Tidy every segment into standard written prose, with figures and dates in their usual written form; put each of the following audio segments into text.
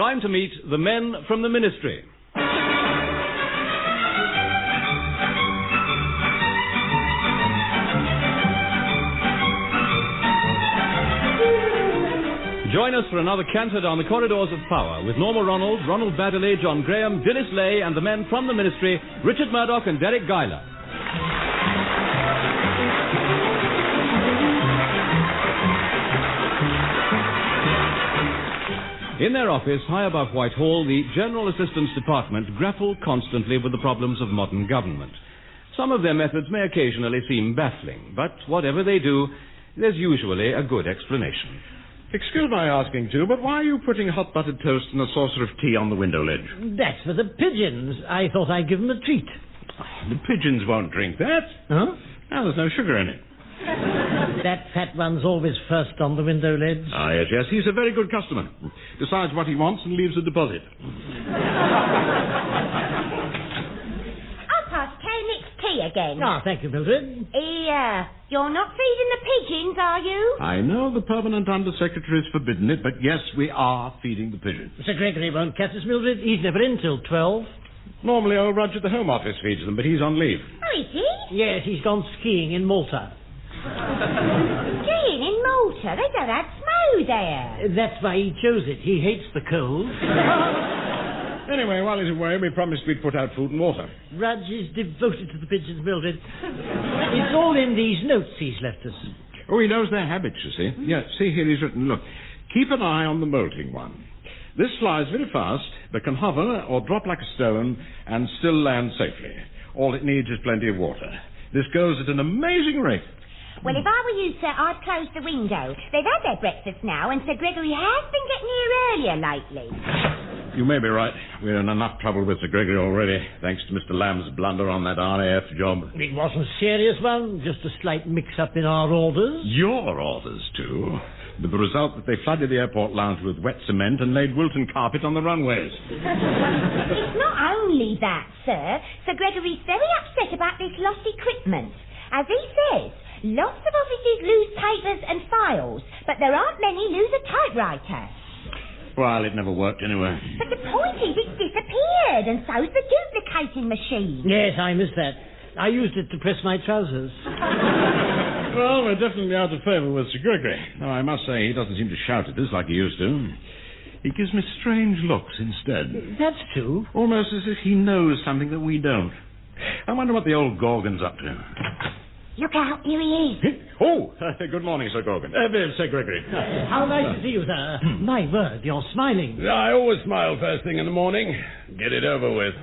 Time to meet the men from the Ministry. Join us for another canter down the corridors of power with Norma, Ronald Baddiley, John Graham, Dilys, Laye, and the men from the Ministry, Richard Murdoch and Deryck Guyler. In their office, high above Whitehall, the General Assistance Department grapple constantly with the problems of modern government. Some of their methods may occasionally seem baffling, but whatever they do, there's usually a good explanation. Excuse my asking, too, but why are you putting hot buttered toast and a saucer of tea on the window ledge? That's for the pigeons. I thought I'd give them a treat. Oh, the pigeons won't drink that. Huh? Now, there's no sugar in it. That fat one's always first on the window ledge. Ah, yes, he's a very good customer. Decides what he wants and leaves a deposit. 10 mixed tea again. Ah, thank you, Mildred. You're not feeding the pigeons, are you? I know the Permanent Under-Secretary has forbidden it, but yes, we are feeding the pigeons. Sir Gregory won't catch us, Mildred. He's never in till 12. Normally, old Roger at the Home Office feeds them, but he's on leave. Oh, is he? Yes, he's gone skiing in Malta. Skiing in Malta? They don't have snow there. That's why he chose it. He hates the cold. Anyway, while he's away, we promised we'd put out food and water. Rudge is devoted to the pigeons, Mildred. It's all in these notes he's left us. Oh, he knows their habits, you see. Yeah, see here he's written, look, keep an eye on the molting one. This flies very fast, but can hover or drop like a stone and still land safely. All it needs is plenty of water. This goes at an amazing rate. Well, if I were you, sir, I'd close the window. They've had their breakfast now, and Sir Gregory has been getting here earlier lately. You may be right. We're in enough trouble with Sir Gregory already, thanks to Mr. Lamb's blunder on that RAF job. It wasn't a serious one, just a slight mix-up in our orders. Your orders, too. With the result that they flooded the airport lounge with wet cement and laid Wilton carpet on the runways. It's not only that, sir. Sir Gregory's very upset about this lost equipment. As he says, lots of offices lose papers and files, but there aren't many lose a typewriter. Well, it never worked anyway. But the point is it's disappeared, and so's the duplicating machine. Yes, I missed that. I used it to press my trousers. Well, we're definitely out of favour with Sir Gregory. Though I must say he doesn't seem to shout at us like he used to. He gives me strange looks instead. That's true. Almost as if he knows something that we don't. I wonder what the old Gorgon's up to. Look out, here he is. Oh, good morning, Sir Gorgon. Sir Gregory. How nice to see you, sir. My word, you're smiling. I always smile first thing in the morning. Get it over with.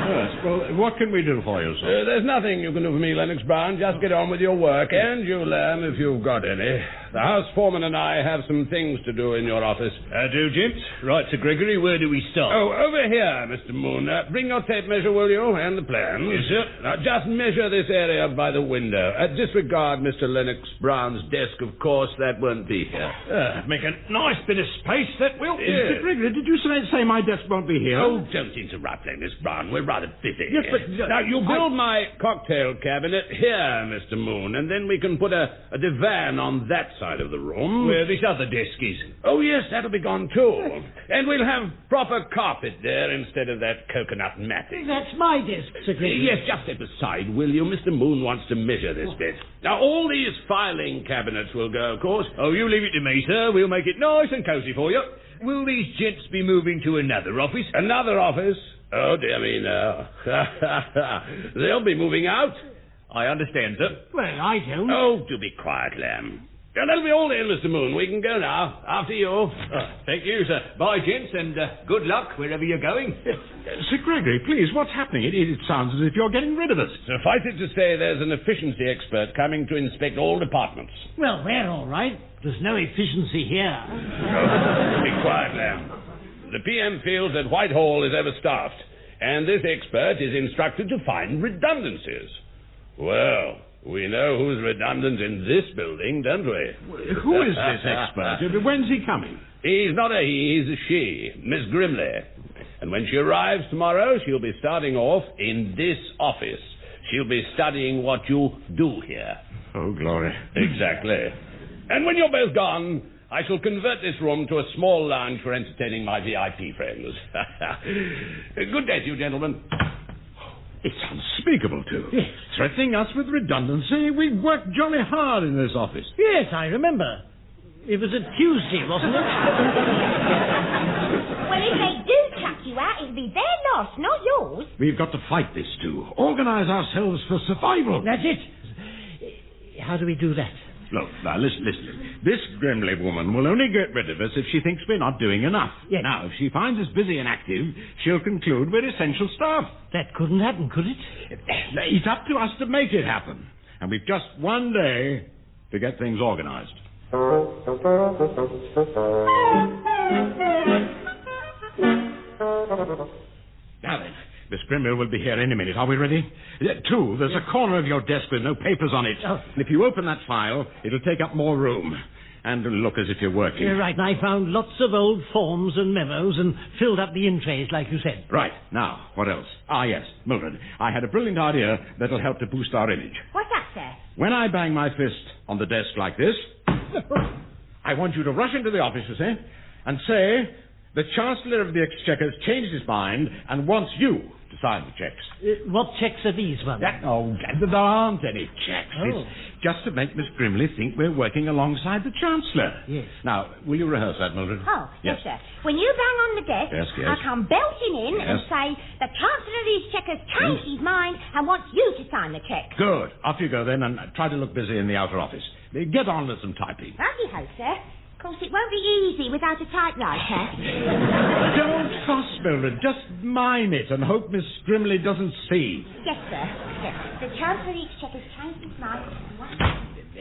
Yes, well, what can we do for you, sir? There's nothing you can do for me, Lennox Brown. Just get on with your work, and you, Lamb, if you've got any. The house foreman and I have some things to do in your office. Do, gents. Right, Sir Gregory, where do we start? Oh, over here, Mr. Moon. Bring your tape measure, will you, and the plans. Yes, sir. Now, just measure this area by the window. Disregard Mr. Lennox Brown's desk, of course. That won't be here. Make a nice bit of space, that will. Mr. Gregory, did you say my desk won't be here? Oh, don't interrupt, Lennox Brown. We're rather busy. Yes, but... now, you build my cocktail cabinet here, Mr. Moon, and then we can put a divan on that side of the room. Where this other desk is. Oh, yes, that'll be gone, too. And we'll have proper carpet there instead of that coconut matting. That's my desk, Sir Gregory. Yes, just step aside, will you? Mr. Moon wants to measure this bit. Now, all these filing cabinets will go, of course. Oh, you leave it to me, sir. We'll make it nice and cosy for you. Will these gents be moving to another office? Another office? Oh, dear me, no. They'll be moving out. I understand, sir. Well, I don't. Oh, do be quiet, Lamb. Yeah, that'll be all in, Mr. Moon. We can go now. After you. Thank you, sir. Bye, gents, and good luck wherever you're going. Sir Gregory, please, what's happening? It sounds as if you're getting rid of us. Suffice it to say, there's an efficiency expert coming to inspect all departments. Well, we're all right. There's no efficiency here. Be quiet, Lamb. The PM feels that Whitehall is overstaffed, and this expert is instructed to find redundancies. Well, we know who's redundant in this building, don't we? Who is this expert? When's he coming? He's not a he, he's a she, Miss Grimley. And when she arrives tomorrow, she'll be starting off in this office. She'll be studying what you do here. Oh, glory. Exactly. And when you're both gone, I shall convert this room to a small lounge for entertaining my VIP friends. Good day to you, gentlemen. It's unspeakable, too. Yes. Threatening us with redundancy. We worked jolly hard in this office. Yes, I remember. It was a Tuesday, wasn't it? Well, if they do chuck you out, it'll be their loss, not yours. We've got to fight this, too. Organize ourselves for survival. That's it. How do we do that? Look, now, listen. This Grimley woman will only get rid of us if she thinks we're not doing enough. Yes. Now, if she finds us busy and active, she'll conclude we're essential staff. That couldn't happen, could it? It's up to us to make it happen. And we've just one day to get things organized. Now then, Miss Grimley will be here any minute. Are we ready? Two, there's a corner of your desk with no papers on it. Oh. And if you open that file, it'll take up more room. And look as if you're working. You're right, and I found lots of old forms and memos and filled up the in trays, like you said. Right. Now, what else? Ah, yes, Mildred. I had a brilliant idea that'll help to boost our image. What's that, sir? When I bang my fist on the desk like this, I want you to rush into the office, you see, and say, the Chancellor of the Exchequer's changed his mind and wants you to sign the checks. What checks are these ones? There aren't any checks. Oh. It's just to make Miss Grimley think we're working alongside the Chancellor. Yes. Now, will you rehearse that, Mildred? Oh, yes, sir. When you bang on the desk, Yes. I'll come belting in and say, the Chancellor of the Exchequer's changed his mind and wants you to sign the cheque. Good. Off you go then, and try to look busy in the outer office. Get on with some typing. Righty-ho, sir. Of course, it won't be easy without a typewriter. Don't fuss, Mildred. Just mime it and hope Miss Grimley doesn't see. Yes, sir. Yes. The Chancellor of the Exchequer's changed his mind.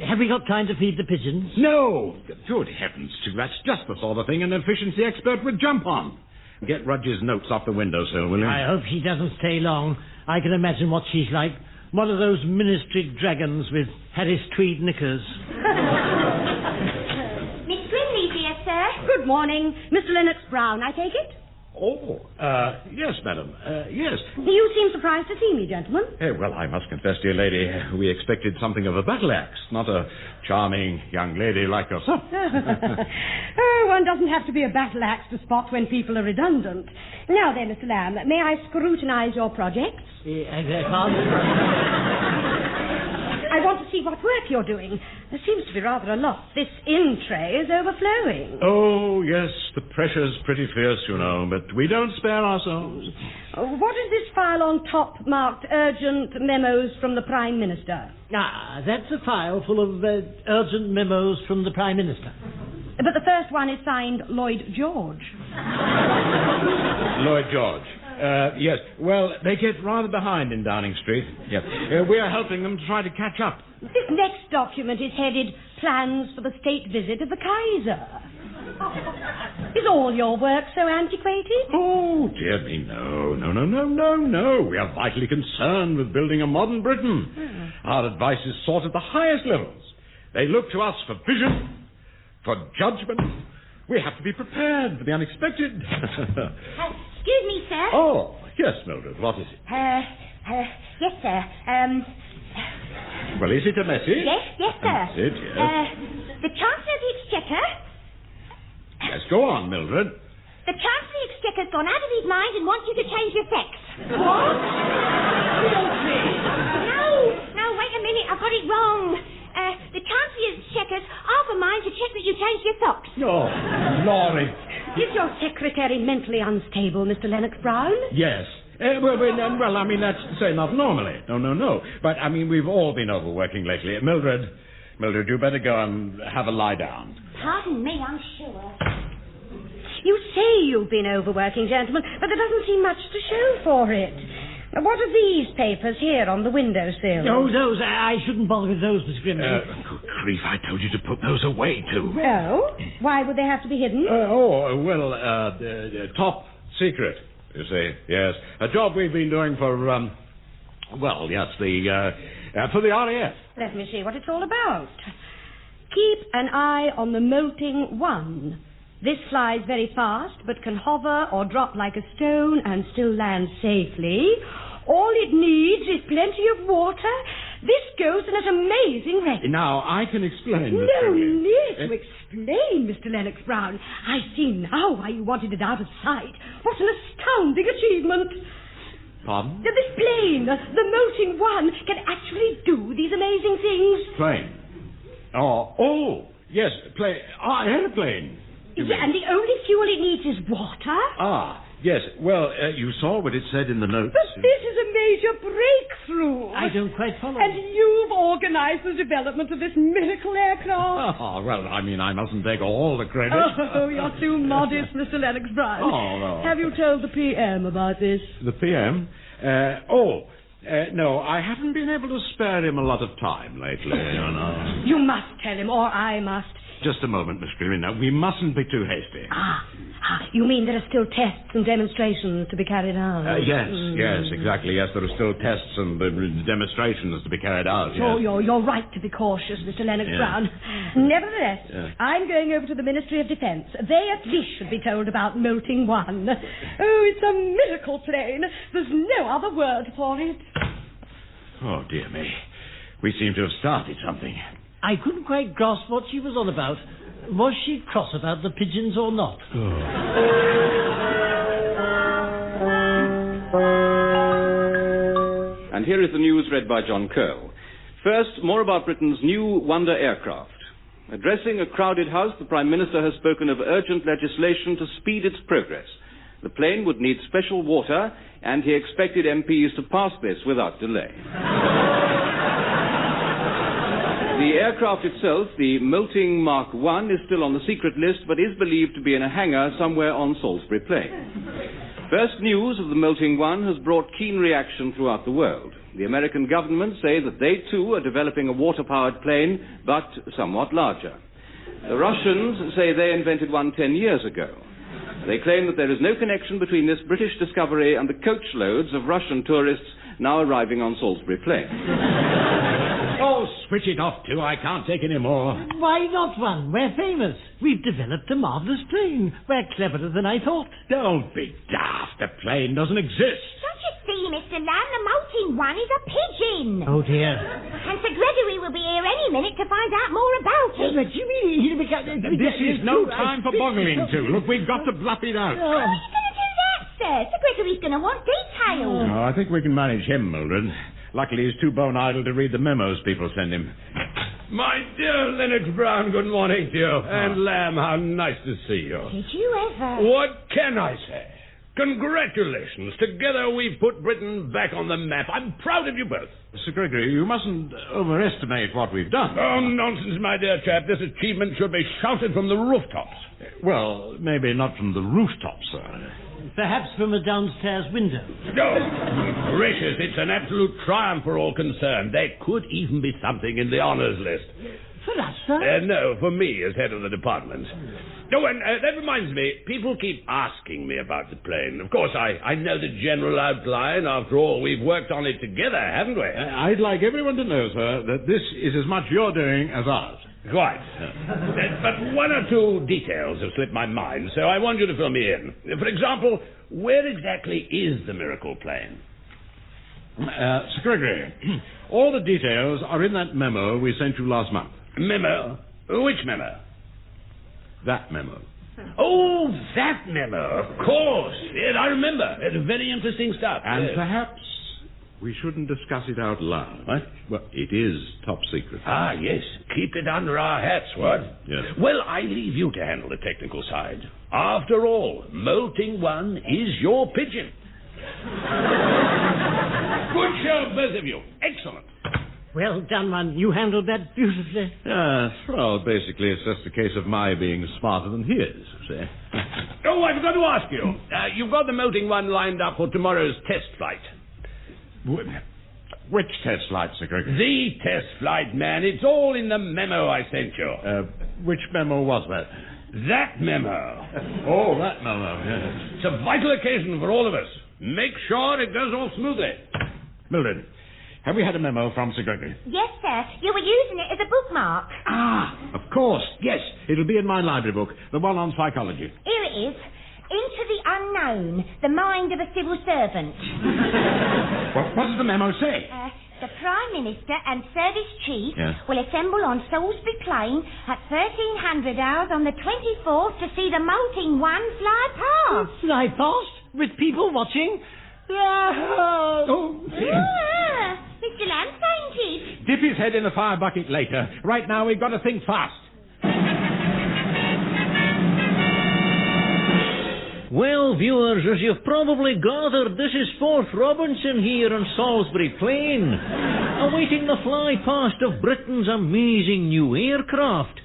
Have we got time to feed the pigeons? No! Good heavens, Stu. That's just the sort of thing an efficiency expert would jump on. Get Rudge's notes off the windowsill, will you? I hope she doesn't stay long. I can imagine what she's like. One of those ministry dragons with Harris tweed knickers. Miss Grimley, dear sir. Good morning. Mr. Lennox Brown, I take it? Oh, yes, madam. Yes. You seem surprised to see me, gentlemen. Well, I must confess, dear lady, we expected something of a battle axe, not a charming young lady like yourself. Oh, one doesn't have to be a battle axe to spot when people are redundant. Now then, Mr. Lamb, may I scrutinize your projects? I want to see what work you're doing. There seems to be rather a lot. This in tray is overflowing. Oh, yes, the pressure's pretty fierce, you know, but we don't spare ourselves. What is this file on top marked urgent memos from the Prime Minister? Ah, that's a file full of urgent memos from the Prime Minister. But the first one is signed Lloyd George. Lloyd George. Yes. Well, they get rather behind in Downing Street. Yes. We are helping them to try to catch up. This next document is headed Plans for the State Visit of the Kaiser. Is all your work so antiquated? Oh, dear me, no. We are vitally concerned with building a modern Britain. Our advice is sought at the highest levels. They look to us for vision, for judgment. We have to be prepared for the unexpected. Excuse me, sir. Oh, yes, Mildred, what is it? Yes, sir. Well, is it a message? Yes, sir. A message, yes. The Chancellor of the Exchequer... Yes, go on, Mildred. The Chancellor of the Exchequer's gone out of his mind and wants you to change your sex. What? No, wait a minute, I've got it wrong. The Chancellor of the Exchequer's half a mind to check that you changed your socks. Oh, Laurie. Is your secretary mentally unstable, Mr. Lennox Brown? Yes. Well, I mean, that's to say not normally. No. But, I mean, we've all been overworking lately. Mildred, you better go and have a lie down. Pardon me, I'm sure. You say you've been overworking, gentlemen, but there doesn't seem much to show for it. What are these papers here on the windowsill? Oh, those. I shouldn't bother with those, Miss Grimley. Good grief, I told you to put those away, too. Oh? Why would they have to be hidden? Top secret, you see. Yes. A job we've been doing for, for the RAF. Let me see what it's all about. Keep an eye on the molting one. This flies very fast, but can hover or drop like a stone and still land safely. All it needs is plenty of water, This goes in at amazing rate. Now, I can explain. Miss No Quigley. need to explain, Mr. Lennox Brown. I see now why you wanted it out of sight. What an astounding achievement. Pardon? This plane, the Molting One, can actually do these amazing things. Plane. Oh, yes, plane. Aeroplane. Yeah, and the only fuel it needs is water. Yes. Well, you saw what it said in the notes. But this is a major breakthrough. I don't quite follow. And you've organized the development of this miracle aircraft. Oh, well, I mean, I mustn't take all the credit. Oh, you're too modest, Mr. Lennox Brown. Oh, no. Have you told the PM about this? The PM? No, I haven't been able to spare him a lot of time lately, you know. You must tell him, or I must. Just a moment, Miss Quigley. Now, we mustn't be too hasty. You mean there are still tests and demonstrations to be carried out? Yes, exactly. Yes, there are still tests and demonstrations to be carried out. Sure, yes. you're right to be cautious, Mr. Lennox Brown. Nevertheless, I'm going over to the Ministry of Defence. They at least should be told about Molting One. Oh, it's a miracle plane. There's no other word for it. Oh, dear me. We seem to have started something. I couldn't quite grasp what she was on about. Was she cross about the pigeons or not? And here is the news read by John Curl. First, more about Britain's new wonder aircraft. Addressing a crowded house, the Prime Minister has spoken of urgent legislation to speed its progress. The plane would need special water, and he expected MPs to pass this without delay. The aircraft itself, the Molting Mark I, is still on the secret list, but is believed to be in a hangar somewhere on Salisbury Plain. First news of the Molting I has brought keen reaction throughout the world. The American government say that they too are developing a water-powered plane, but somewhat larger. The Russians say they invented one 10 years ago. They claim that there is no connection between this British discovery and the coachloads of Russian tourists now arriving on Salisbury Plain. Oh, switch it off, too. I can't take any more. Why not one? We're famous. We've developed a marvellous plane. We're cleverer than I thought. Don't be daft. The plane doesn't exist. Don't you see, Mr. Lamb? The Molting One is a pigeon. Oh, dear. And Sir Gregory will be here any minute to find out more about it. But you mean he'll become... This is no time for bungling, too. Look, we've got to bluff it out. How are you going to do that, sir? Sir Gregory's going to want details. Oh, I think we can manage him, Mildred. Luckily, he's too bone idle to read the memos people send him. My dear Lennox Brown, good morning to you. And Lamb, how nice to see you. Did you ever? What can I say? Congratulations. Together we've put Britain back on the map. I'm proud of you both. Sir Gregory, you mustn't overestimate what we've done. Oh, nonsense, my dear chap. This achievement should be shouted from the rooftops. Well, maybe not from the rooftops, sir. Perhaps from a downstairs window. Oh, gracious, it's an absolute triumph for all concerned. There could even be something in the honours list. For us, sir? No, for me as head of the department. Oh, and that reminds me, people keep asking me about the plane. Of course, I know the general outline. After all, we've worked on it together, haven't we? I'd like everyone to know, sir, that this is as much your doing as ours. Quite. But one or two details have slipped my mind, so I want you to fill me in. For example, where exactly is the miracle plane? Sir Gregory, all the details are in that memo we sent you last month. Memo? Which memo? That memo. Oh, that memo, of course. Yes, I remember. It's very interesting stuff. And perhaps we shouldn't discuss it out loud. What? Well, it is top secret. Ah, yes. Keep it under our hats, what? Yes. Well, I leave you to handle the technical side. After all, Molting One is your pigeon. Good show, both of you. Excellent. Well done, man. You handled that beautifully. Well, basically, it's just a case of my being smarter than his, see? Oh, I forgot to ask you. You've got the Molting One lined up for tomorrow's test flight. Which test flight, Sir Gregory? The test flight, man. It's all in the memo I sent you. Which memo was that? That memo. Oh, that memo, yes. It's a vital occasion for all of us. Make sure it goes all smoothly. Mildred, have we had a memo from Sir Gregory? Yes, sir. You were using it as a bookmark. Ah, of course. Yes, it'll be in my library book, the one on psychology. Here it is. Into the unknown, the mind of a civil servant. What does the memo say? The Prime Minister and Service Chief Yes. will assemble on Salisbury Plain at 1300 hours on the 24th to see the molting one fly past. Fly past? With people watching? Mr. Lamb, Chief. Dip his head in the fire bucket later. Right now, we've got to think fast. Well, viewers, as you've probably gathered, this is Fort Robinson here on Salisbury Plain, awaiting the fly past of Britain's amazing new aircraft.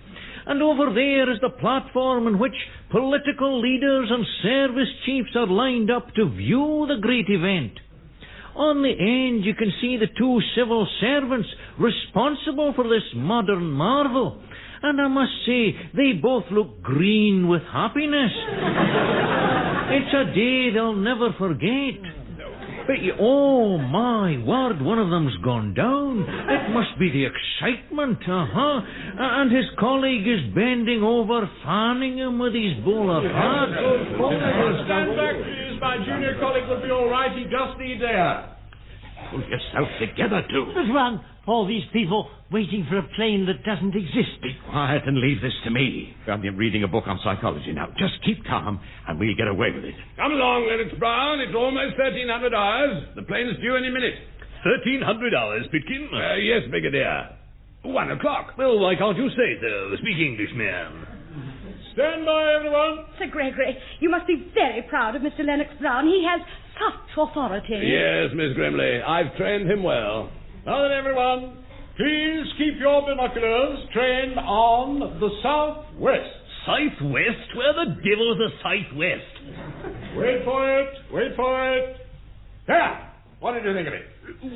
And over there is the platform on which political leaders and service chiefs are lined up to view the great event. On the end, you can see the two civil servants responsible for this modern marvel. And I must say, they both look green with happiness. It's a day they'll never forget. But, oh, my word, one of them's gone down. It must be the excitement, And his colleague is bending over, fanning him with his bowler hat. Stand back, please. My junior colleague will be all right. He just needs air. Pull yourself together, too. But run, all these people waiting for a plane that doesn't exist. Be quiet and leave this to me. I'm reading a book on psychology now. Just keep calm, and we'll get away with it. Come along, Lennox Brown. It's almost 1300 hours. The plane's due any minute. 1300 hours, Pitkin? Yes, Brigadier. 1 o'clock. Well, why can't you say so? Speak English, man. Stand by, everyone. Sir Gregory, you must be very proud of Mr. Lennox Brown. He has such authority. Yes, Miss Grimley. I've trained him well. Now then, everyone, please keep your binoculars trained on the southwest. Southwest? Where the devil's the southwest? Wait for it. There! What did you think of it?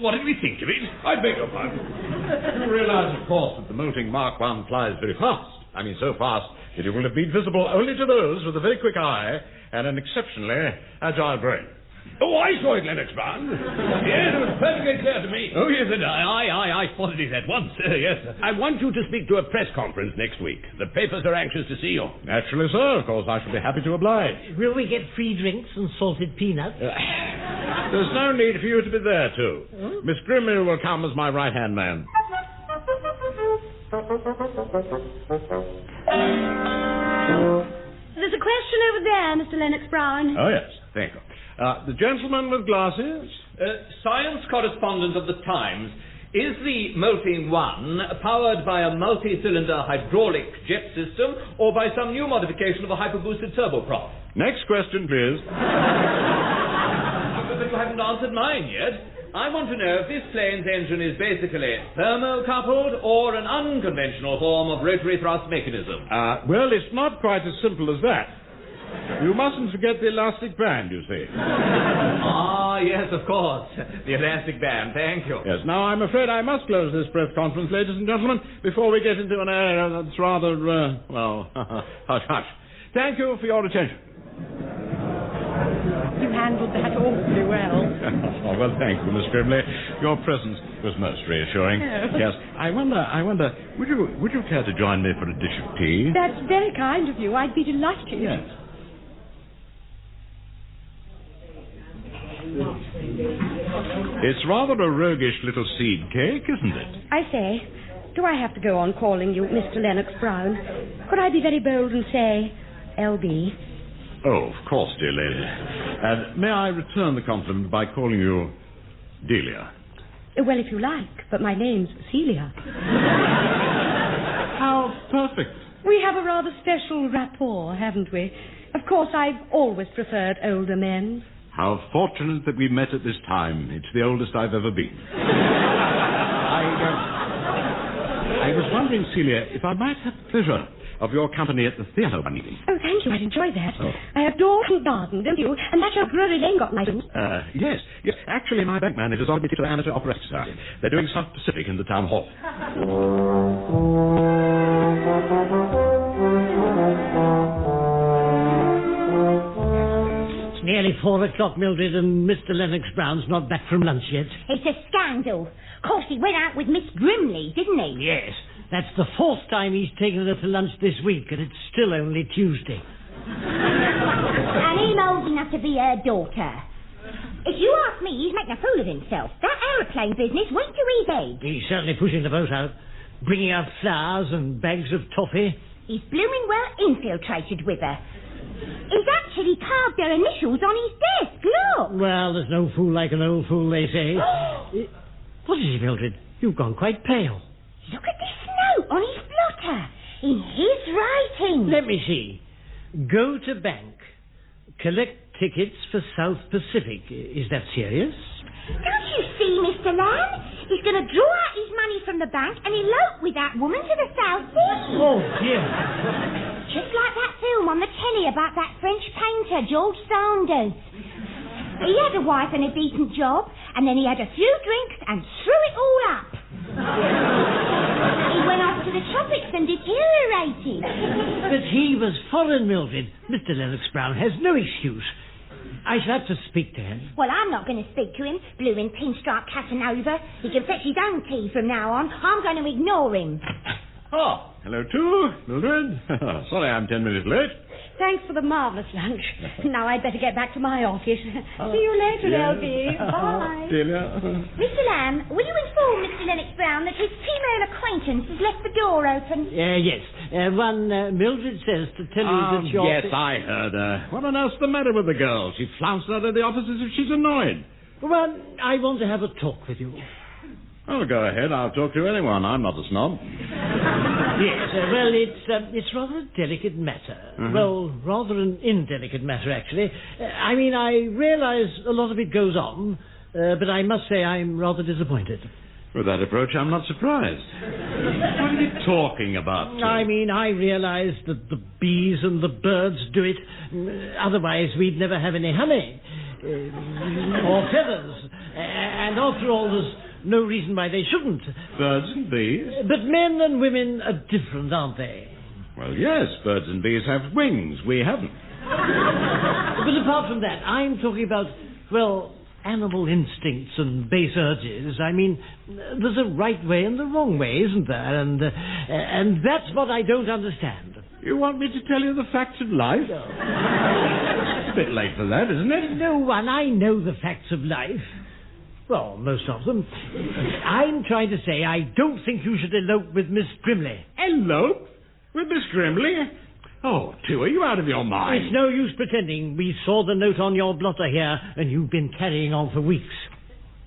What did we think of it? I beg your pardon. You realize, of course, that the molting Mark I flies very fast. I mean, so fast that it will have been visible only to those with a very quick eye and an exceptionally agile brain. Oh, I saw it, Lennox Brown. Yes, it was perfectly clear to me. Oh, yes, and I spotted it at once, yes. I want you to speak to a press conference next week. The papers are anxious to see you. Naturally, sir. Of course, I shall be happy to oblige. Will we get free drinks and salted peanuts? There's no need for you to be there, too. Miss Grimley will come as my right-hand man. There's a question over there, Mr. Lennox Brown. Oh, yes. Thank you. The gentleman with glasses. Science correspondent of the Times. Is the molting one powered by a multi-cylinder hydraulic jet system or by some new modification of a hyper-boosted turboprop? Next question, please. But you haven't answered mine yet. I want to know if this plane's engine is basically thermocoupled or an unconventional form of rotary thrust mechanism. Well, it's not quite as simple as that. You mustn't forget the elastic band, you see. Yes, of course. The elastic band, thank you. Yes, now I'm afraid I must close this press conference, ladies and gentlemen, before we get into an area that's rather, hush, hush. Thank you for your attention. You handled that awfully well. Oh, well, thank you, Miss Grimley. Your presence was most reassuring. Oh. Yes. I wonder, would you care to join me for a dish of tea? That's very kind of you. I'd be delighted. Yes. It's rather a roguish little seed cake, isn't it? I say, do I have to go on calling you Mr. Lennox Brown? Could I be very bold and say L.B.? Oh, of course, dear lady. And may I return the compliment by calling you Delia? Well, if you like, but my name's Celia. How perfect. We have a rather special rapport, haven't we? Of course, I've always preferred older men. How fortunate that we met at this time. It's the oldest I've ever been. I was wondering, Celia, if I might have the pleasure of your company at the theatre one evening. Oh, thank you. I'd enjoy that. Oh. I adore Covent Garden, don't you? And that's your Drury Lane got license. Yes. Actually, my bank manager's on me to Amateur Opera Society. They're doing South Pacific in the town hall. It's nearly 4 o'clock, Mildred, and Mr. Lennox Brown's not back from lunch yet. It's a scandal. Of course, he went out with Miss Grimley, didn't he? Yes. That's the 4th time he's taken her to lunch this week, and it's still only Tuesday. And him old enough to be her daughter. If you ask me, he's making a fool of himself. That aeroplane business went to his head. He's certainly pushing the boat out, bringing out flowers and bags of toffee. He's blooming well infiltrated with her. He's actually carved their initials on his desk, look! Well, there's no fool like an old fool, they say. What is it, Mildred? You've gone quite pale. Look at this note on his blotter, in his writing. Let me see. Go to bank. Collect tickets for South Pacific. Is that serious? Don't you see, Mr. Lamb? He's going to draw out his money from the bank and elope with that woman to the South Sea. Oh, dear. Just like that film on the telly about that French painter, George Sanders. He had a wife and a decent job, and then he had a few drinks and threw it all up. He went off to the tropics and deteriorated. But he was foreign, Mildred. Mr. Lennox Brown has no excuse. I shall have to speak to him. Well, I'm not going to speak to him, blue-in pinstripe Casanova. He can fetch his own tea from now on. I'm going to ignore him. Oh, hello too, Mildred. Sorry I'm 10 minutes late. Thanks for the marvellous lunch. Now I'd better get back to my office. See you later, L.B. Bye. Delia. Mr. Lamb, will you inform Mr. Lennox Brown that his female acquaintance has left the door open? Yes. Mildred says to tell you that you're... Yes, I heard her. What on earth's the matter with the girl? She flounced out of the office as if she's annoyed. Well, I want to have a talk with you. Oh, go ahead. I'll talk to anyone. I'm not a snob. Yes, it's rather a delicate matter. Mm-hmm. Well, rather an indelicate matter, actually. I realise a lot of it goes on, but I must say I'm rather disappointed. With that approach, I'm not surprised. What are you talking about, Tim? I realise that the bees and the birds do it. Otherwise, we'd never have any honey. Or feathers. And after all, there's no reason why they shouldn't. Birds and bees? But men and women are different, aren't they? Well, yes, birds and bees have wings. We haven't. But apart from that, I'm talking about, well, animal instincts and base urges. There's a right way and the wrong way, isn't there? And that's what I don't understand. You want me to tell you the facts of life? No. It's a bit late for that, isn't it? No one. I know the facts of life. Well, most of them. I'm trying to say I don't think you should elope with Miss Grimley. Elope? With Miss Grimley? Oh, are you out of your mind? It's no use pretending. We saw the note on your blotter here, and you've been carrying on for weeks.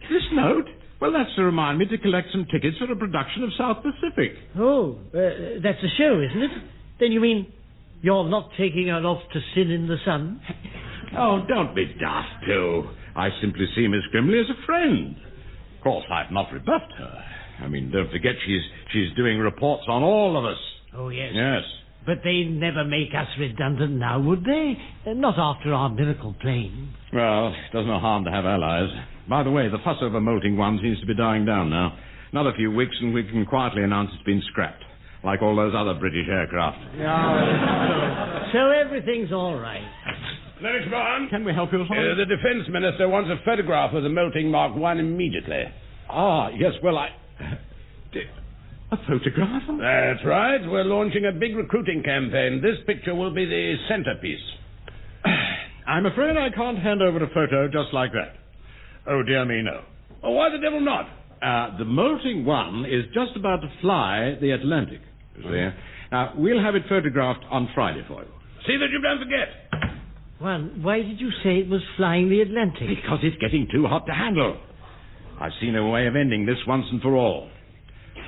This note? Well, that's to remind me to collect some tickets for a production of South Pacific. Oh, that's a show, isn't it? Then you mean you're not taking her off to sin in the sun? Oh, don't be daft, too. I simply see Miss Grimley as a friend. Of course, I've not rebuffed her. Don't forget she's doing reports on all of us. Oh, yes. Yes. But they'd never make us redundant now, would they? Not after our miracle plane. Well, it does no harm to have allies. By the way, the fuss over Molting One seems to be dying down now. Another few weeks and we can quietly announce it's been scrapped, like all those other British aircraft. So everything's all right. Lennox Brown? Can we help you? The Defence Minister wants a photograph of the Molting Mark 1 immediately. Ah, yes, well, a photograph? That's right. We're launching a big recruiting campaign. This picture will be the centrepiece. I'm afraid I can't hand over a photo just like that. Oh, dear me, no. Oh, why the devil not? The Molting One is just about to fly the Atlantic, you see. Now, we'll have it photographed on Friday for you. See that you don't forget. Well, why did you say it was flying the Atlantic? Because it's getting too hot to handle. I've seen a way of ending this once and for all.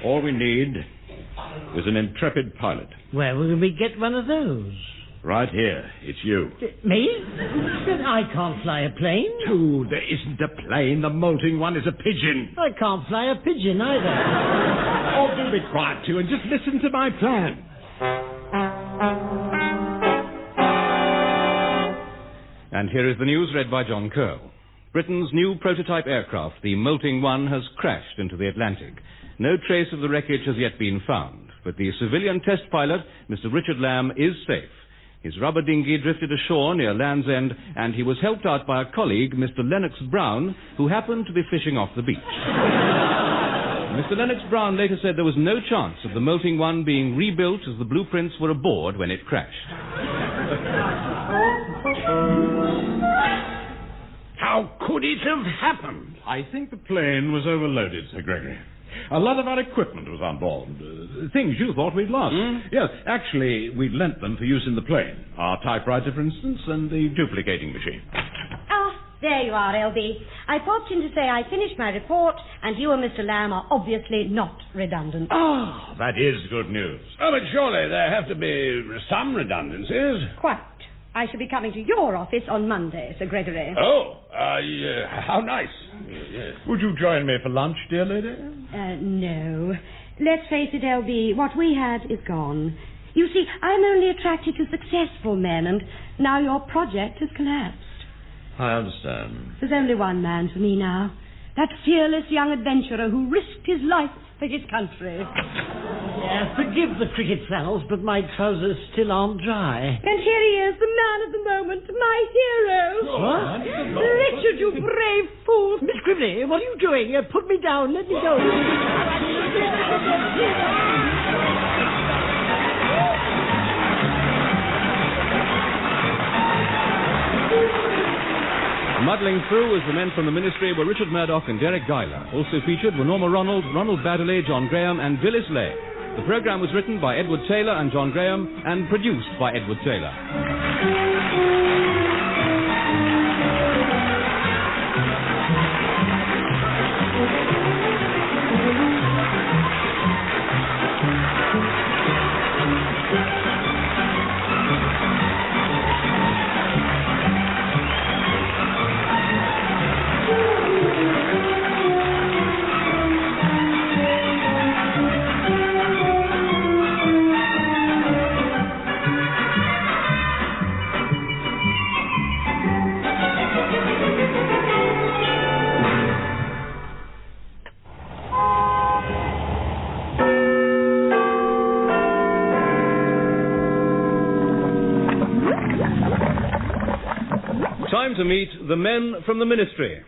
All we need is an intrepid pilot. Where will we get one of those? Right here. It's you. Me? I can't fly a plane. Dude, there isn't a plane. The Molting One is a pigeon. I can't fly a pigeon either. Oh, do be quiet, too, and just listen to my plan. And here is the news read by John Curl. Britain's new prototype aircraft, the Molting One, has crashed into the Atlantic. No trace of the wreckage has yet been found, but the civilian test pilot, Mr. Richard Lamb, is safe. His rubber dinghy drifted ashore near Land's End, and he was helped out by a colleague, Mr. Lennox Brown, who happened to be fishing off the beach. Mr. Lennox Brown later said there was no chance of the Molting One being rebuilt as the blueprints were aboard when it crashed. How How could it have happened? I think the plane was overloaded, Sir Gregory. A lot of our equipment was on board. Things you thought we'd lost. Yes, actually, we'd lent them for use in the plane. Our typewriter, for instance, and the duplicating machine. Oh, there you are, LB. I popped in to say I finished my report, and you and Mr. Lamb are obviously not redundant. Ah, that is good news. Oh, but surely there have to be some redundancies. Quite. I shall be coming to your office on Monday, Sir Gregory. Oh, how nice. Yes. Would you join me for lunch, dear lady? No. Let's face it, LB, what we had is gone. You see, I'm only attracted to successful men, and now your project has collapsed. I understand. There's only one man for me now. That fearless young adventurer who risked his life for his country. Forgive the cricket flannels, but my trousers still aren't dry. And here he is, the man of the moment, my hero. What? Pritchard, you brave fool. Miss Grimley, what are you doing? Put me down. Let me go. Muddling through as the men from the Ministry were Richard Murdoch and Deryck Guyler. Also featured were Norma Ronald, Ronald Baddiley, John Graham and Dilys Laye. The programme was written by Edward Taylor and John Graham and produced by Edward Taylor. Time to meet the men from the Ministry.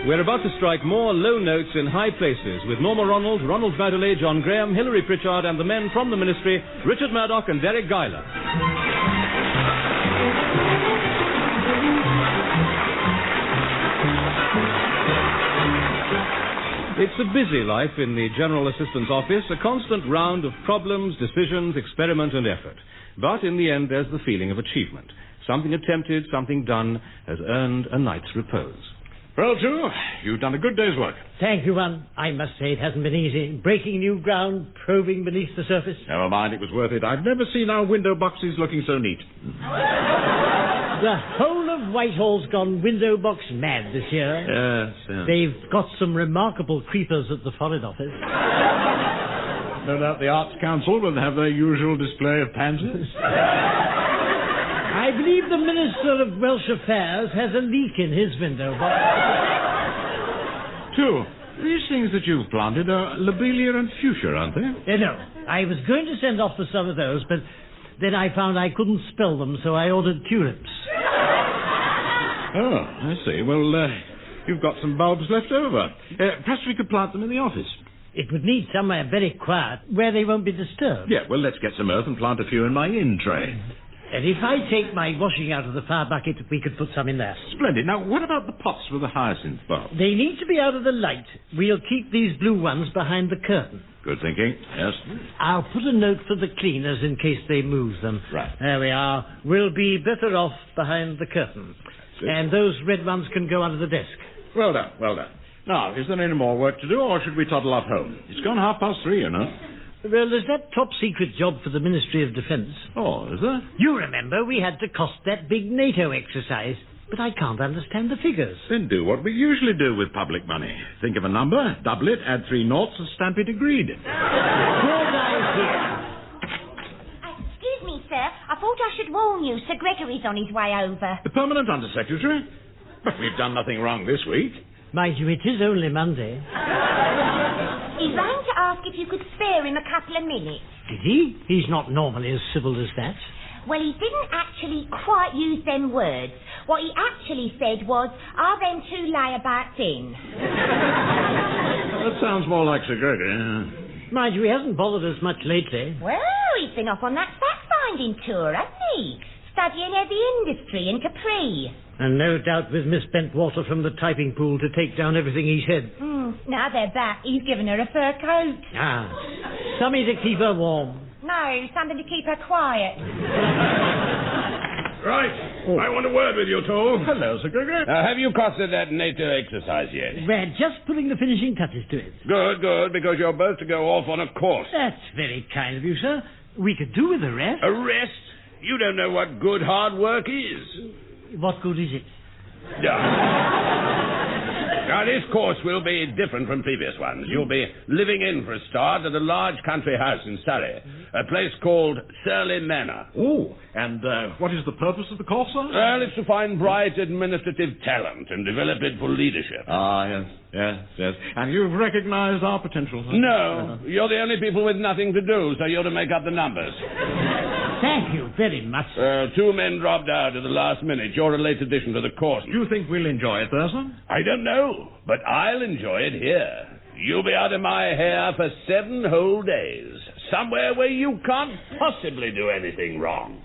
We're about to strike more low notes in high places with Norma Ronald, Ronald Baddiley, John Graham, Hilary Pritchard and the men from the Ministry, Richard Murdoch and Deryck Guyler. It's a busy life in the General Assistant's office, a constant round of problems, decisions, experiment and effort. But in the end, there's the feeling of achievement. Something attempted, something done, has earned a night's repose. Well, too, you've done a good day's work. Thank you, Ron. I must say it hasn't been easy. Breaking new ground, probing beneath the surface. Never mind, it was worth it. I've never seen our window boxes looking so neat. The whole of Whitehall's gone window box mad this year. Yes. They've got some remarkable creepers at the Foreign Office. No doubt the Arts Council will have their usual display of pansies. I believe the Minister of Welsh Affairs has a leak in his window box. Two, these things that you've planted are lobelia and fuchsia, aren't they? No, I was going to send off for some of those, but then I found I couldn't spell them, so I ordered tulips. Oh, I see. Well, you've got some bulbs left over. Perhaps we could plant them in the office. It would need somewhere very quiet, where they won't be disturbed. Yeah, well, let's get some earth and plant a few in my in-tray. And if I take my washing out of the fire bucket, we could put some in there. Splendid. Now, what about the pots with the hyacinth bulb? They need to be out of the light. We'll keep these blue ones behind the curtain. Good thinking, yes. I'll put a note for the cleaners in case they move them. Right. There we are. We'll be better off behind the curtain. And those red ones can go under the desk. Well done, well done. Now, is there any more work to do, or should we toddle off home? It's gone 3:30, you know. Well, there's that top-secret job for the Ministry of Defence. Oh, is there? You remember we had to cost that big NATO exercise, but I can't understand the figures. Then do what we usually do with public money. Think of a number, double it, add 3 noughts, and stamp it agreed. Good idea. Excuse me, sir. I thought I should warn you. Sir Gregory's on his way over. The Permanent Undersecretary? But we've done nothing wrong this week. Mind you, it is only Monday. He rang to ask if you could spare him a couple of minutes. Did he? He's not normally as civil as that. Well, he didn't actually quite use them words. What he actually said was, are them two layabouts in? That sounds more like Sir Gregory. Mind you, he hasn't bothered us much lately. Well, he's been off on that fact-finding tour, hasn't he? Studying heavy industry in Capri. And no doubt with Miss Bentwater from the typing pool to take down everything he said. Now they're back, he's given her a fur coat. Something to keep her warm. No, something to keep her quiet. Right. I want a word with you two. Hello, Sir Gregory. Have you costed that NATO exercise yet? We're just putting the finishing touches to it. Good, because you're both to go off on a course. That's very kind of you, sir. We could do with a rest. A rest? You don't know what good hard work is. What good is it? Now, this course will be different from previous ones. You'll be living in, for a start, at a large country house in Surrey, a place called Surrey Manor. Oh, and what is the purpose of the course, sir? Well, it's to find bright administrative talent and develop it for leadership. Yes. And you've recognized our potential, sir? No, you're the only people with nothing to do, so you're to make up the numbers. Thank you very much. 2 men dropped out at the last minute. You're a late addition to the course. Do you think we'll enjoy it there, sir? I don't know, but I'll enjoy it here. You'll be out of my hair for 7 whole days. Somewhere where you can't possibly do anything wrong.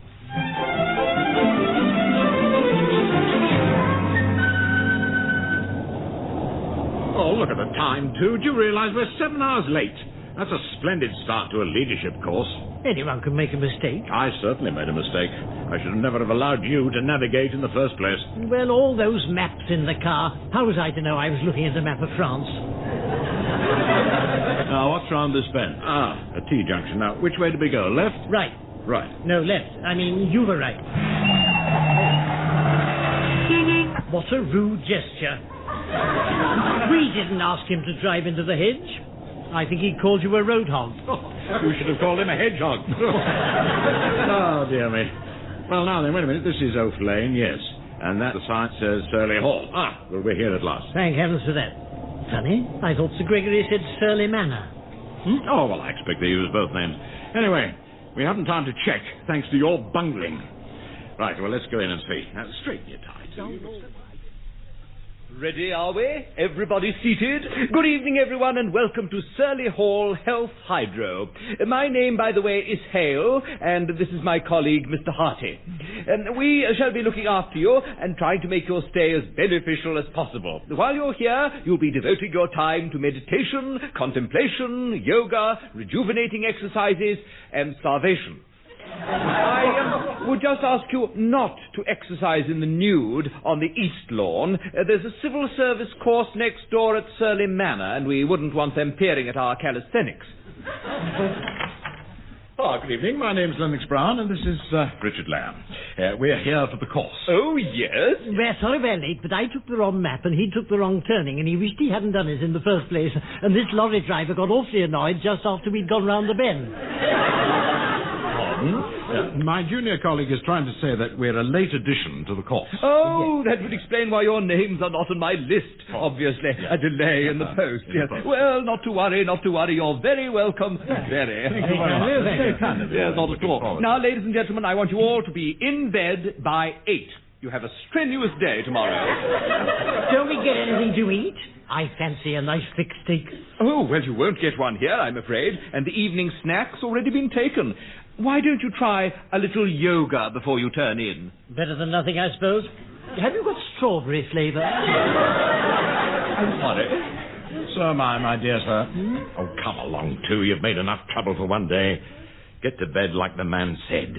Oh, look at the time, too. Do you realize we're 7 hours late? That's a splendid start to a leadership course. Anyone can make a mistake. I certainly made a mistake. I should never have allowed you to navigate in the first place. Well, all those maps in the car. How was I to know I was looking at the map of France? Now, what's round this bend? A T-junction. Now, which way do we go? Left? Right. Right. No, left. I mean, you were right. What a rude gesture. We didn't ask him to drive into the hedge. I think he called you a road hog. You should have called him a hedgehog. Oh, dear me. Well, now then, wait a minute. This is Oaf Lane, yes. And that, the sign says Surrey Hall. Well, we're here at last. Thank heavens for that. Funny, I thought Sir Gregory said Surrey Manor. Oh, well, I expect they use both names. Anyway, we haven't time to check, thanks to your bungling. Right, well, let's go in and see. Now, straighten your tie, too. Ready, are we? Everybody seated? Good evening, everyone, and welcome to Surrey Hall Health Hydro. My name, by the way, is Hale, and this is my colleague, Mr. Harty. We shall be looking after you and trying to make your stay as beneficial as possible. While you're here, you'll be devoting your time to meditation, contemplation, yoga, rejuvenating exercises, and starvation. I would just ask you not to exercise in the nude on the East Lawn. There's a civil service course next door at Surrey Manor, and we wouldn't want them peering at our calisthenics. Good evening. My name's Lennox Brown, and this is Pritchard Laye. We're here for the course. Oh, yes? We're sorry we're late, but I took the wrong map, and he took the wrong turning, and he wished he hadn't done it in the first place. And this lorry driver got awfully annoyed just after we'd gone round the bend. My junior colleague is trying to say that we're a late addition to the course. Oh, that would explain why your names are not on my list. Obviously, a delay in the post. Yes. Well, not to worry. You're very welcome. Very. Thank you very much. That's very kind of you. Yes, not at all. Now, ladies and gentlemen, I want you all to be in bed by 8. You have a strenuous day tomorrow. Don't we get anything to eat? I fancy a nice thick steak. Oh, well, you won't get one here, I'm afraid. And the evening snack's already been taken. Why don't you try a little yoga before you turn in? Better than nothing, I suppose. Have you got strawberry flavour? I'm sorry. So am I, my dear sir. Oh, come along, too. You've made enough trouble for one day. Get to bed like the man said.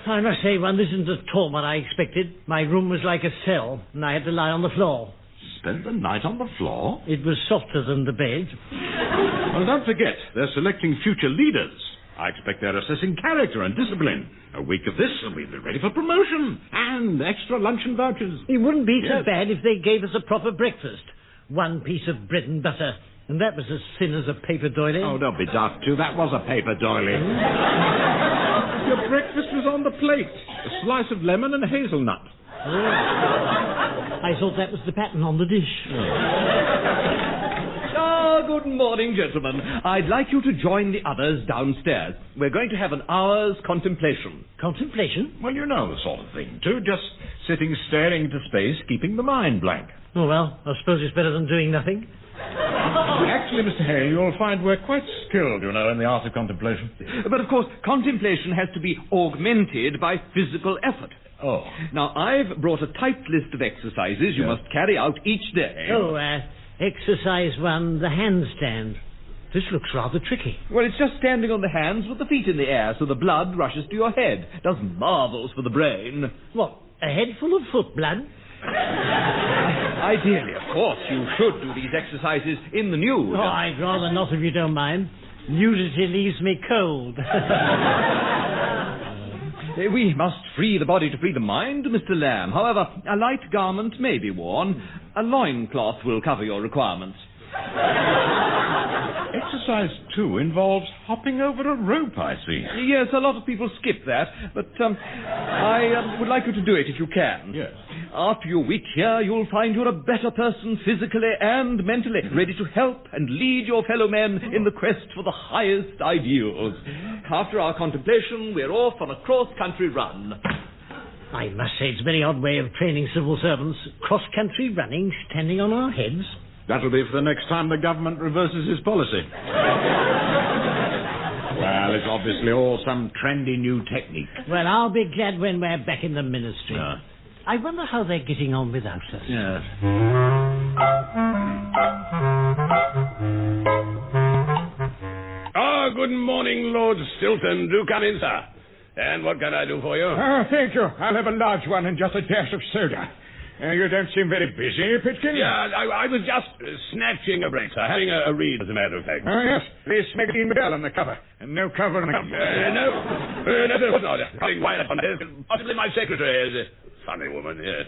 I must say, one isn't at all what I expected. My room was like a cell, and I had to lie on the floor. Spend the night on the floor? It was softer than the bed. Well, don't forget, they're selecting future leaders. I expect they're assessing character and discipline. A week of this, and we'll be ready for promotion. And extra luncheon vouchers. It wouldn't be so bad if they gave us a proper breakfast. 1 piece of bread and butter. And that was as thin as a paper doily. Oh, don't be daft, too. That was a paper doily. Your breakfast was on the plate. A slice of lemon and a hazelnut. I thought that was the pattern on the dish. Oh, Good morning, gentlemen. I'd like you to join the others downstairs. We're going to have an hour's contemplation. Contemplation? Well, you know the sort of thing, too. Just sitting staring into space, keeping the mind blank. Oh, well, I suppose it's better than doing nothing. Actually, Mr. Hale, you'll find we're quite skilled, you know, in the art of contemplation. But, of course, contemplation has to be augmented by physical effort. Oh. Now, I've brought a tight list of exercises you must carry out each day. Oh, exercise 1, the handstand. This looks rather tricky. Well, it's just standing on the hands with the feet in the air so the blood rushes to your head. Does marvels for the brain. What, a head full of foot blood? Ideally, of course, you should do these exercises in the nude. Oh, I'd rather not if you don't mind. Nudity leaves me cold. We must free the body to free the mind, Mr. Lamb. However, a light garment may be worn. A loincloth will cover your requirements. Exercise 2 involves hopping over a rope, I see. Yes, a lot of people skip that, but I would like you to do it if you can. Yes. After your week here, you'll find you're a better person physically and mentally, ready to help and lead your fellow men in the quest for the highest ideals. After our contemplation, we're off on a cross-country run. I must say it's a very odd way of training civil servants. Cross-country running, standing on our heads. That'll be for the next time the government reverses its policy. Well, it's obviously all some trendy new technique. Well, I'll be glad when we're back in the ministry. Yeah. I wonder how they're getting on without us. Yes. Good morning, Lord Stilton. Do come in, sir. And what can I do for you? Oh, thank you. I'll have a large one and just a dash of soda. You don't seem very busy, Pritchard. Yeah, I was just snatching a break, sir. Having a read, as a matter of fact. Oh, yes. This magazine bell on the cover. And no cover on the cover. No, sir, not. Calling Wyatt on this. Possibly my secretary is funny woman, yes.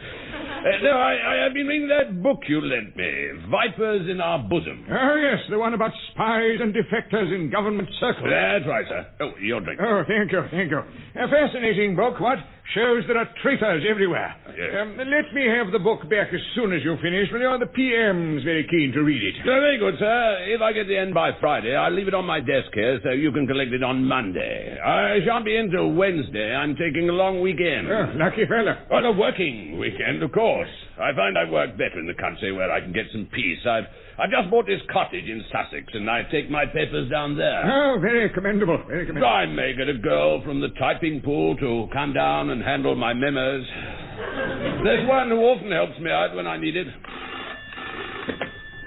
No, I have been reading that book you lent me, Vipers in Our Bosom. Oh, yes, the one about spies and defectors in government circles. That's right, sir. Oh, your drink. Oh, thank you. A fascinating book, what? Shows there are traitors everywhere. Yes. Let me have the book back as soon as you finish, will you? The PM's very keen to read it. Very good, sir. If I get the end by Friday, I'll leave it on my desk here so you can collect it on Monday. I shan't be in till Wednesday. I'm taking a long weekend. Oh, lucky fella. Well, a working weekend, of course. I find I work better in the country where I can get some peace. I've just bought this cottage in Sussex, and I take my papers down there. Oh, very commendable, very commendable. I may get a girl from the typing pool to come down and handle my memos. There's one who often helps me out when I need it.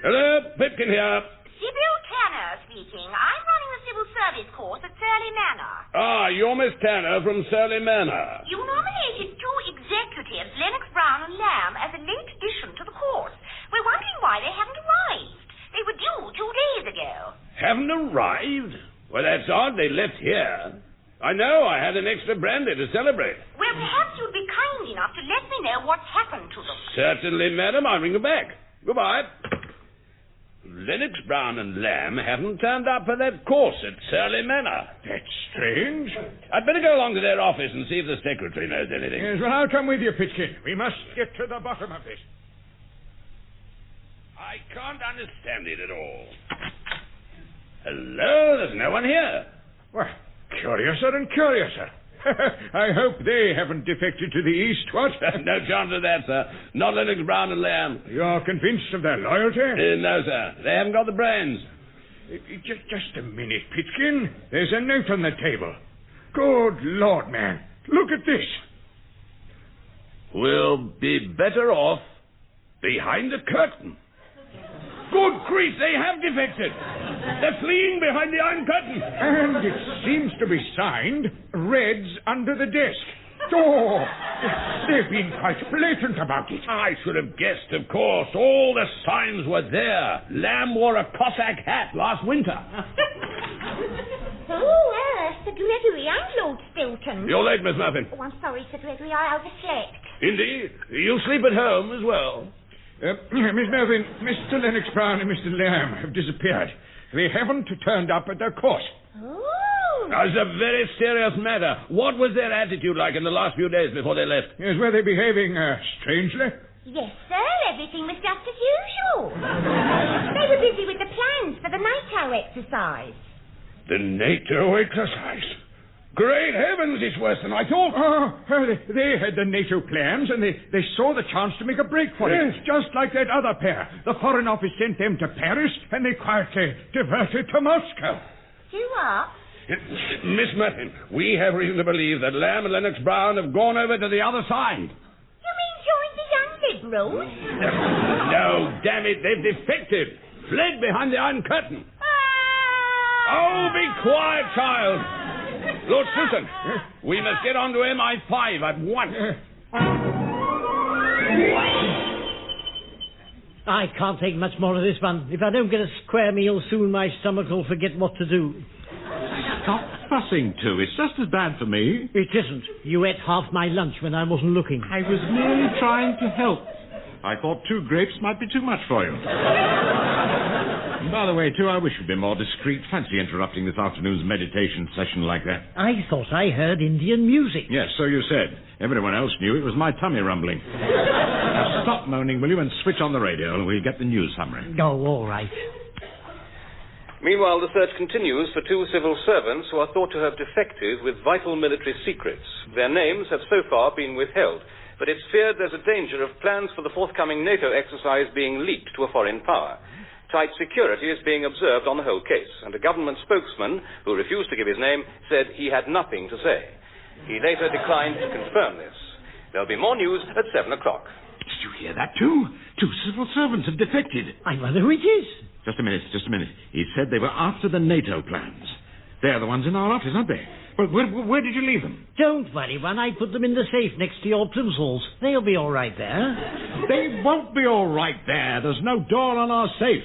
Hello, Pipkin here. Sybil Tanner speaking. I'm running the civil service course at Surley Manor. Ah, you're Miss Tanner from Surley Manor. You nominated 2 executives, Lennox Brown and Lamb, as a late addition to the course. We're wondering why they haven't arrived. They were due 2 days ago. Haven't arrived? Well, that's odd. They left here. I know. I had an extra brandy to celebrate. Well, perhaps you'd be kind enough to let me know what's happened to them. Certainly, madam. I'll ring you back. Goodbye. Lennox Brown and Lamb haven't turned up for that course at Surley Manor. That's strange. I'd better go along to their office and see if the secretary knows anything. Yes, well, I'll come with you, Pritchard. We must get to the bottom of this. I can't understand it at all. Hello, there's no one here. Well, curiouser and curiouser. I hope they haven't defected to the east, what? No chance of that, sir. Not Lennox Brown and Lamb. You're convinced of their loyalty? No, sir. They haven't got the brains. Just a minute, Pitkin. There's a note on the table. Good Lord, man. Look at this. We'll be better off behind the curtain. Good grief, they have defected. They're fleeing behind the Iron Curtain. And it seems to be signed, Reds under the desk. Oh, they've been quite blatant about it. I should have guessed, of course. All the signs were there. Lamb wore a Cossack hat last winter. Oh, Sir Gregory, I'm Lord Stilton. You're late, Miss Muffin. Oh, I'm sorry, Sir Gregory, I overslept. Indeed. You sleep at home as well. Miss Melvin, Mr. Lennox Brown and Mr. Lamb have disappeared. They haven't turned up at their course. Oh. It's a very serious matter. What was their attitude like in the last few days before they left? Yes, were they behaving strangely? Yes, sir. Everything was just as usual. They were busy with the plans for the NATO exercise. The NATO exercise? Great heavens, it's worse than I thought. They had the NATO plans, and they saw the chance to make a break for it. Just like that other pair. The Foreign Office sent them to Paris, and they quietly diverted to Moscow. You are? Miss Merton, we have reason to believe that Lamb and Lennox Brown have gone over to the other side. You mean joined the Young Liberals? No, damn it, they've defected. Fled behind the Iron Curtain. Oh, be quiet, child. Lord Susan, we must get on to MI5 at once. I can't take much more of this one. If I don't get a square meal soon, my stomach will forget what to do. Stop fussing, too. It's just as bad for me. It isn't. You ate half my lunch when I wasn't looking. I was merely trying to help. I thought 2 grapes might be too much for you. By the way, too, I wish you'd been more discreet. Fancy interrupting this afternoon's meditation session like that. I thought I heard Indian music. Yes, so you said. Everyone else knew it was my tummy rumbling. Now stop moaning, will you, and switch on the radio and we'll get the news summary. Oh, all right. Meanwhile, the search continues for 2 civil servants who are thought to have defected with vital military secrets. Their names have so far been withheld, but it's feared there's a danger of plans for the forthcoming NATO exercise being leaked to a foreign power. Tight security is being observed on the whole case, and a government spokesman, who refused to give his name, said he had nothing to say. He later declined to confirm this. There'll be more news at 7 o'clock. Did you hear that, too? 2 civil servants have defected. I wonder who it is. Just a minute. He said they were after the NATO plans. They're the ones in our office, aren't they? Well, where did you leave them? Don't worry, One. I put them in the safe next to your plimsolls. They'll be all right there. They won't be all right there. There's no door on our safe.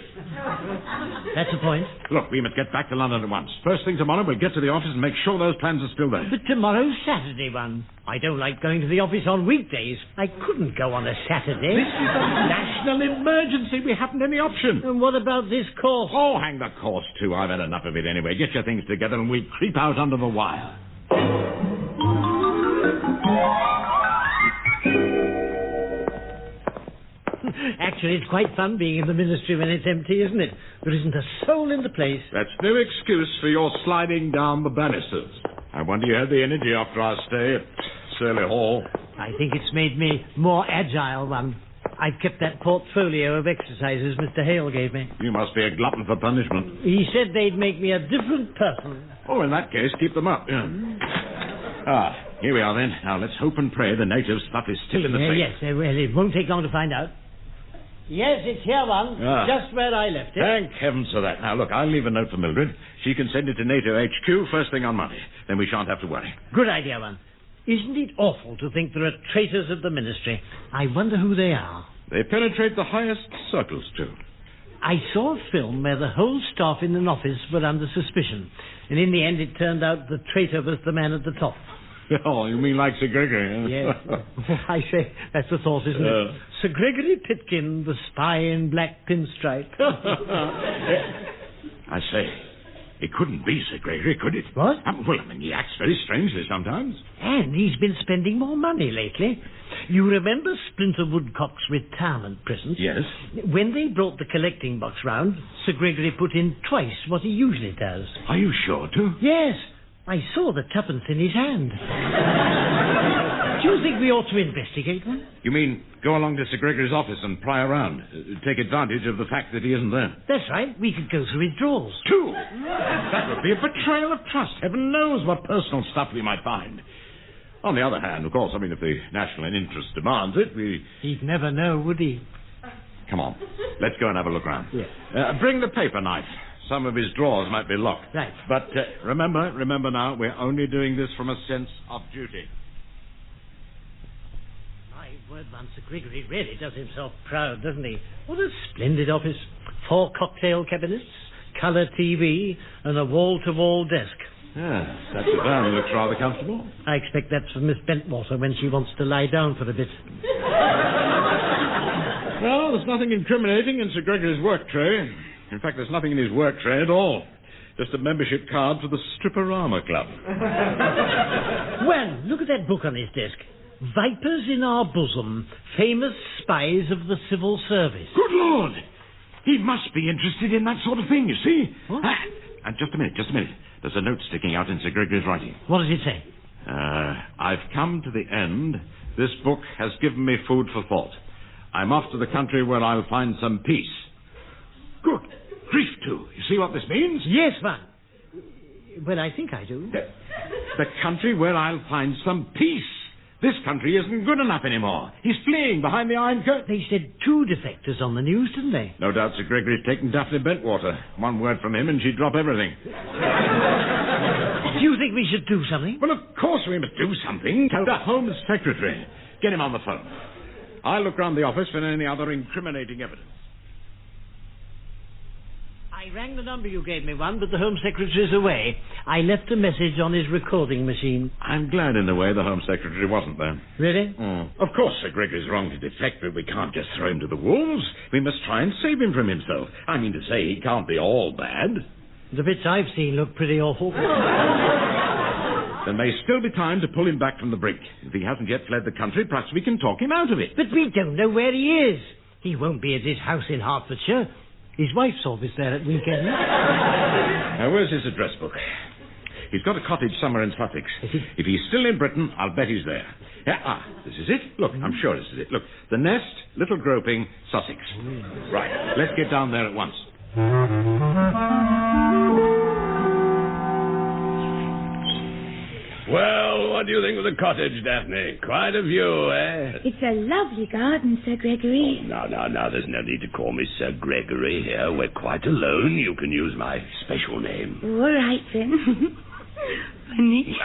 That's the point. Look, we must get back to London at once. First thing tomorrow, we'll get to the office and make sure those plans are still there. But tomorrow's Saturday, One. I don't like going to the office on weekdays. I couldn't go on a Saturday. This is a national emergency. We haven't any option. And what about this course? Oh, hang the course, too. I've had enough of it anyway. Get your things together and we'll creep out under the wire. Actually, it's quite fun being in the ministry when it's empty, isn't it? There isn't a soul in the place. That's no excuse for your sliding down the banisters. I wonder you had the energy after our stay at Surley Hall. I think it's made me more agile, One. I've kept that portfolio of exercises Mr. Hale gave me. You must be a glutton for punishment. He said they'd make me a different person. Oh, in that case, keep them up. Yeah. Here we are then. Now, let's hope and pray the native stuff is still in the safe. Yes, well, it won't take long to find out. Yes, it's here, One. Just where I left it. Thank heavens for that. Now, look, I'll leave a note for Mildred. She can send it to NATO HQ first thing on Monday. Then we shan't have to worry. Good idea, One. Isn't it awful to think there are traitors at the ministry? I wonder who they are. They penetrate the highest circles, too. I saw a film where the whole staff in an office were under suspicion. And in the end, it turned out the traitor was the man at the top. Oh, you mean like Sir Gregory? Yes. I say, that's the thought, isn't it? Sir Gregory Pitkin, the spy in black pinstripe. I say, it couldn't be Sir Gregory, could it? What? Well, I mean, he acts very strangely sometimes. And he's been spending more money lately. You remember Splinter Woodcock's retirement present? Yes. When they brought the collecting box round, Sir Gregory put in twice what he usually does. Are you sure, too? Yes. I saw the tuppence in his hand. Do you think we ought to investigate one? You mean go along to Sir Gregory's office and pry around? Take advantage of the fact that he isn't there? That's right. We could go through his drawers. Too? That would be a betrayal of trust. Heaven knows what personal stuff we might find. On the other hand, of course, I mean, if the national interest demands it, He'd never know, would he? Come on. Let's go and have a look round. Yes. Bring the paper knife. Some of his drawers might be locked. Right. But remember now, we're only doing this from a sense of duty. My word, man, Sir Gregory really does himself proud, doesn't he? What a splendid office. 4 cocktail cabinets, colour TV, and a wall-to-wall desk. Yeah, that's it down. It looks rather comfortable. I expect that's for Miss Bentwater when she wants to lie down for a bit. Well, there's nothing incriminating in Sir Gregory's work tray. In fact, there's nothing in his work tray at all. Just a membership card for the Stripperama Club. Well, look at that book on his desk. Vipers in Our Bosom, Famous Spies of the Civil Service. Good Lord! He must be interested in that sort of thing, you see. What? And just a minute. There's a note sticking out in Sir Gregory's writing. What does it say? I've come to the end. This book has given me food for thought. I'm off to the country where I'll find some peace. Good grief, too. You see what this means? Yes, man. Well, I think I do. The country where I'll find some peace. This country isn't good enough anymore. He's fleeing behind the Iron Curtain. They said 2 defectors on the news, didn't they? No doubt Sir Gregory's taken Daphne Bentwater. One word from him and she'd drop everything. Do you think we should do something? Well, of course we must do something. Tell the Home Secretary. Get him on the phone. I'll look round the office for any other incriminating evidence. I rang the number you gave me, but the Home Secretary's away. I left a message on his recording machine. I'm glad in a way the Home Secretary wasn't there. Really? Of course Sir Gregory's wrong to defect, but we can't just throw him to the wolves. We must try and save him from himself. I mean to say, he can't be all bad. The bits I've seen look pretty awful. There may still be time to pull him back from the brink. If he hasn't yet fled the country, perhaps we can talk him out of it. But we don't know where he is. He won't be at his house in Hertfordshire. His wife's always there at weekends. Now, where's his address book? He's got a cottage somewhere in Sussex. If he's still in Britain, I'll bet he's there. Yeah, this is it. Look, I'm sure this is it. Look, The Nest, Little Groping, Sussex. Right, let's get down there at once. Well, what do you think of the cottage, Daphne? Quite a view, eh? It's a lovely garden, Sir Gregory. No, there's no need to call me Sir Gregory here. We're quite alone. You can use my special name. All right, then. Funny.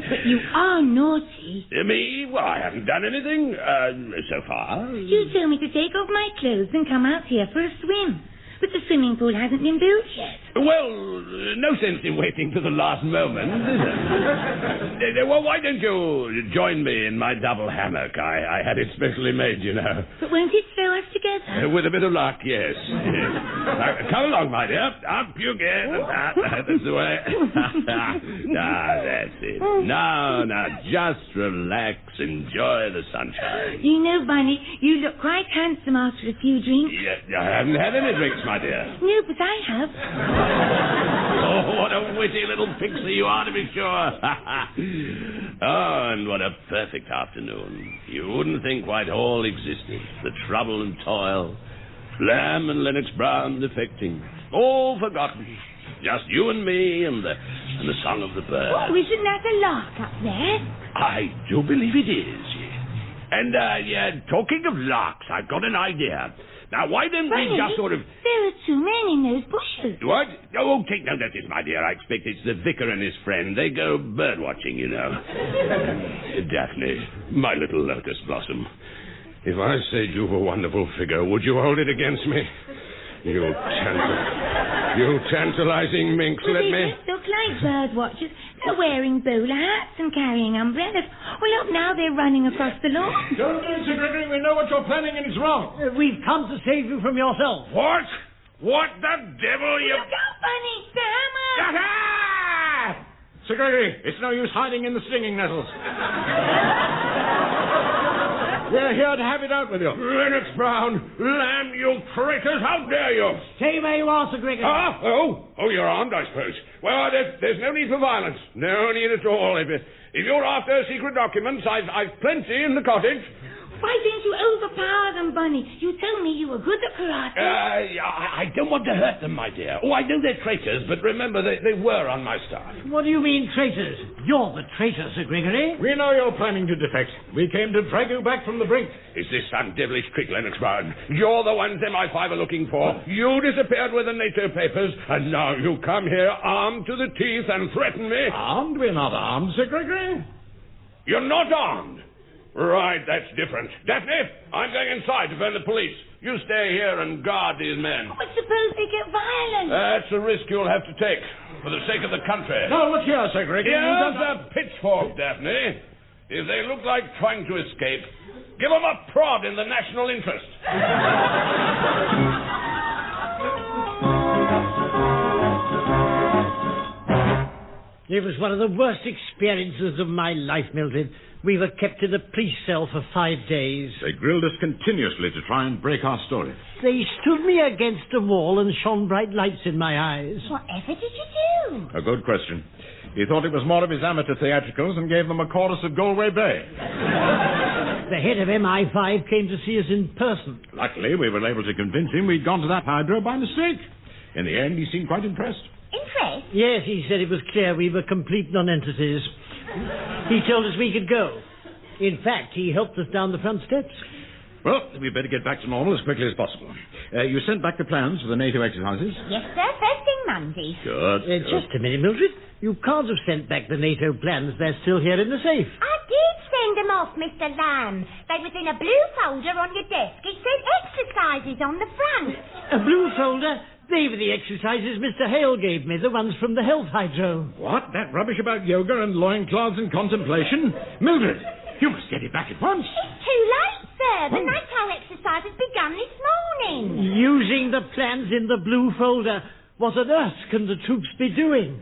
But you are naughty. Me? Well, I haven't done anything, so far. You told me to take off my clothes and come out here for a swim. But the swimming pool hasn't been built yet. Well, no sense in waiting to the last moment, is there? Well, why don't you join me in my double hammock? I had it specially made, you know. But won't it throw us together? With a bit of luck, yes. Now, come along, my dear. Up you get. That's the way. That's it. Now, just relax. Enjoy the sunshine. You know, Bunny, you look quite handsome after a few drinks. Yeah, I haven't had any drinks, my dear. No, but I have. Oh, what a witty little pixie you are, to be sure. Oh, and what a perfect afternoon. You wouldn't think Whitehall existed. The trouble and toil. Lamb and Lennox Brown defecting. All forgotten. Just you and me and the song of the bird. Oh, isn't that a lark up there? I do believe it is, yes. And, talking of larks, I've got an idea. Now, why don't we just sort of... There are 2 men in those bushes. What? Oh, take no notice, my dear. I expect it's the vicar and his friend. They go bird-watching, you know. Daphne, my little locust blossom. If I said you've a wonderful figure, would you hold it against me? You tantalizing minx, well, let me... They just look like bird watchers. They're wearing bowler hats and carrying umbrellas. Well, look, now they're running across the lawn. Don't do it, Sir Gregory. We know what you're planning and it's wrong. We've come to save you from yourself. What? What the devil you... Look out, Bunny! The hammer! Ah! Sir Gregory, it's no use hiding in the stinging nettles. We're here to have it out with you. Lennox Brown, Lamb, you traitors, how dare you? Stay where you are, Sir Gregory. Ah, oh, you're armed, I suppose. Well, there's no need for violence. No need at all. If you're after secret documents, I've plenty in the cottage. Why didn't you overpower them, Bunny? You told me you were good at karate. I don't want to hurt them, my dear. Oh, I know they're traitors, but remember, they were on my staff. What do you mean, traitors? You're the traitor, Sir Gregory. We know you're planning to defect. We came to drag you back from the brink. Is this some devilish trick, Lennox Brown? You're the ones MI5 are looking for. You disappeared with the NATO papers, and now you come here armed to the teeth and threaten me. Armed? We're not armed, Sir Gregory. You're not armed? Right, that's different. Daphne, I'm going inside to phone the police. You stay here and guard these men. But suppose they get violent? That's a risk you'll have to take for the sake of the country. No, look here, Sir Gregory. Here's a pitchfork, Daphne. If they look like trying to escape, give them a prod in the national interest. It was one of the worst experiences of my life, Mildred. We were kept in a police cell for 5 days. They grilled us continuously to try and break our story. They stood me against a wall and shone bright lights in my eyes. Whatever did you do? A good question. He thought it was more of his amateur theatricals and gave them a chorus of Galway Bay. The head of MI5 came to see us in person. Luckily, we were able to convince him we'd gone to that hydro by mistake. In the end, he seemed quite impressed. Impressed? Yes, he said it was clear we were complete nonentities. He told us we could go. In fact, he helped us down the front steps. Well, we'd better get back to normal as quickly as possible. You sent back the plans for the NATO exercises? Yes, sir. First thing Monday. Good. Just a minute, Mildred. You can't have sent back the NATO plans. They're still here in the safe. I did send them off, Mr. Lamb. They was in a blue folder on your desk. It said exercises on the front. A blue folder? They were the exercises Mr. Hale gave me, the ones from the health hydro. What? That rubbish about yoga and loincloths and contemplation? Mildred, you must get it back at once. It's too late, sir. The NATO exercise has begun this morning. Using the plans in the blue folder. What on earth can the troops be doing?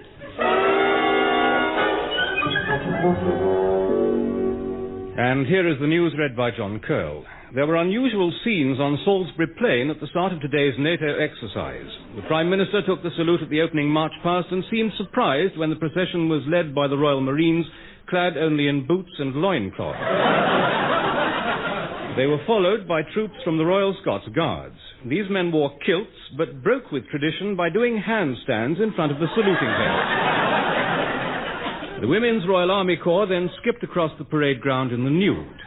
And here is the news read by John Curl. There were unusual scenes on Salisbury Plain at the start of today's NATO exercise. The Prime Minister took the salute at the opening march past and seemed surprised when the procession was led by the Royal Marines, clad only in boots and loincloth. They were followed by troops from the Royal Scots Guards. These men wore kilts, but broke with tradition by doing handstands in front of the saluting bench. The Women's Royal Army Corps then skipped across the parade ground in the nude.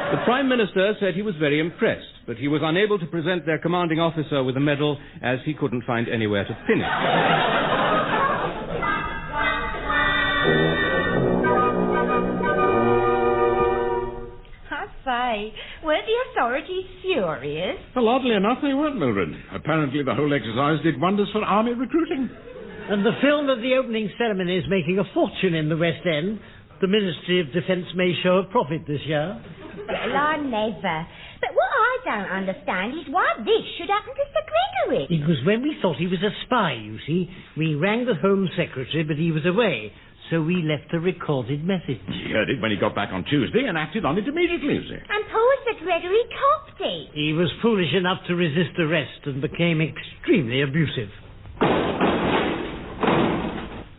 The Prime Minister said he was very impressed, but he was unable to present their commanding officer with a medal as he couldn't find anywhere to pin it. I say, weren't the authorities furious? Well, oddly enough, they weren't, Mildred. Apparently the whole exercise did wonders for army recruiting. And the film of the opening ceremony is making a fortune in the West End. The Ministry of Defence may show a profit this year. Well, I never. But what I don't understand is why this should happen to Sir Gregory. It was when we thought he was a spy, you see. We rang the Home Secretary, but he was away. So we left a recorded message. He heard it when he got back on Tuesday and acted on it immediately, you see. And poor Sir Gregory copped it. He was foolish enough to resist arrest and became extremely abusive.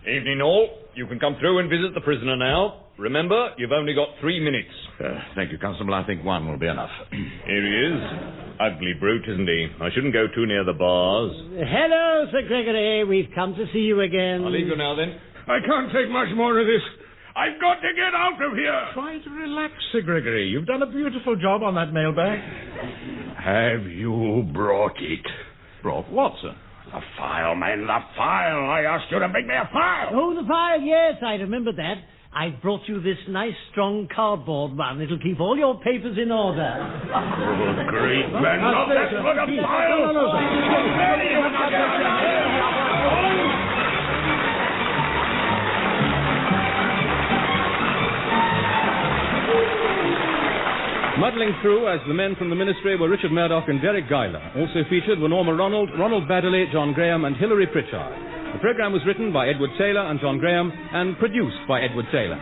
Evening all. You can come through and visit the prisoner now. Remember, you've only got 3 minutes. Thank you, Constable. I think 1 will be enough. Here he is. Ugly brute, isn't he? I shouldn't go too near the bars. Hello, Sir Gregory. We've come to see you again. I'll leave you now, then. I can't take much more of this. I've got to get out of here. Try to relax, Sir Gregory. You've done a beautiful job on that mailbag. Have you brought it? Brought what, sir? The file, man, the file. I asked you to bring me a file. Oh, the file, yes, I remember that. I brought you this nice, strong cardboard one. It'll keep all your papers in order. Good grief, man. Not that sort of file. No, sir. Muddling through as the men from the ministry were Richard Murdoch and Deryck Guyler. Also featured were Norma Ronald, Ronald Baddiley, John Graham and Hilary Pritchard. The programme was written by Edward Taylor and John Graham and produced by Edward Taylor.